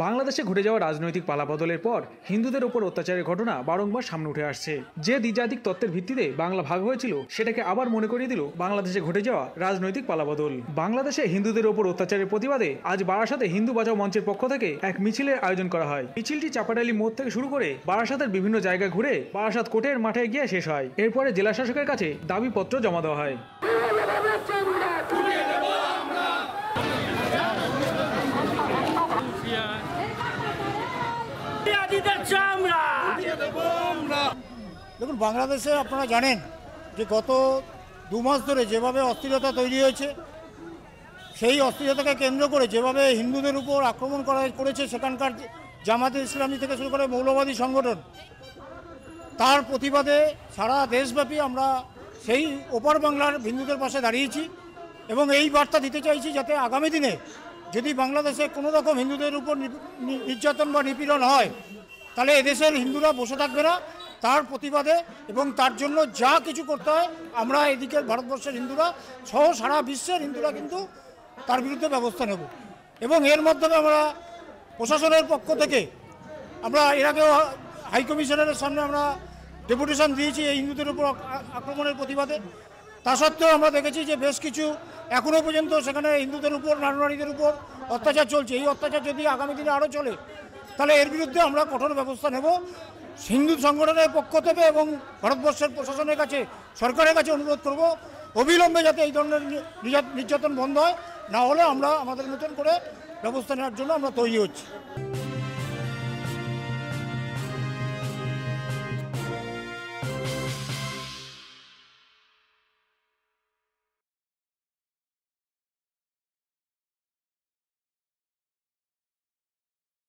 বাংলাদেশে ঘটে যাওয়া রাজনৈতিক পালাবদলের পর হিন্দুদের ওপর অত্যাচারের ঘটনা বারংবার সামনে উঠে আসছে। যে দ্বিজাতিক তত্ত্বের ভিত্তিতে বাংলা ভাগ হয়েছিল সেটাকে আবার মনে করিয়ে দিল বাংলাদেশে ঘটে যাওয়া রাজনৈতিক পালাবদল। বাংলাদেশে হিন্দুদের ওপর অত্যাচারের প্রতিবাদে আজ বারাসাতে হিন্দু বাঁচাও মঞ্চের পক্ষ থেকে এক মিছিলের আয়োজন করা হয়। মিছিলটি চাপাডালি মোড় থেকে শুরু করে বারাসাতের বিভিন্ন জায়গায় ঘুরে বারাসাত কোর্টের মাঠে গিয়ে শেষ হয়। এরপরে জেলা শাসকের কাছে দাবিপত্র জমা দেওয়া হয়। দেখুন, বাংলাদেশে আপনারা জানেন যে গত 2 মাস ধরে যেভাবে অস্থিরতা তৈরি হয়েছে, সেই অস্থিরতাকে কেন্দ্র করে যেভাবে হিন্দুদের উপর আক্রমণ করেছে সেখানকার জামাতে ইসলামী থেকে শুরু করে মৌলবাদী সংগঠন, তার প্রতিবাদে সারা দেশব্যাপী আমরা সেই ওপার বাংলার হিন্দুদের পাশে দাঁড়িয়েছি এবং এই বার্তা দিতে চাইছি যাতে আগামী দিনে যদি বাংলাদেশে কোনো রকম হিন্দুদের উপর নির্যাতন বা নিপীড়ন হয়, তাহলে এদেশের হিন্দুরা বসে থাকবে না। তার প্রতিবাদে এবং তার জন্য যা কিছু করতে হয় আমরা এদিকের ভারতবর্ষের হিন্দুরা সহ সারা বিশ্বের হিন্দুরা কিন্তু তার বিরুদ্ধে ব্যবস্থা নেব। এবং এর মাধ্যমে আমরা প্রশাসনের পক্ষ থেকে আমরা এর আগেও হাইকমিশনারের সামনে আমরা ডেপুটেশন দিয়েছি এই হিন্দুদের উপর আক্রমণের প্রতিবাদে। তা সত্ত্বেও আমরা দেখেছি যে বেশ কিছু এখনও পর্যন্ত সেখানে হিন্দুদের উপর, নারীদের উপর অত্যাচার চলছে। এই অত্যাচার যদি আগামী দিনে আরও চলে তাহলে এর বিরুদ্ধে আমরা কঠোর ব্যবস্থা নেব। হিন্দু সংগঠনের পক্ষ থেকে এবং ভারতবর্ষের প্রশাসনের কাছে, সরকারের কাছে অনুরোধ করব অবিলম্বে যাতে এই ধরনের নির্যাতন বন্ধ হয়, না হলে আমরা আমাদের মতন করে ব্যবস্থা নেওয়ার জন্য আমরা তৈরি হচ্ছি।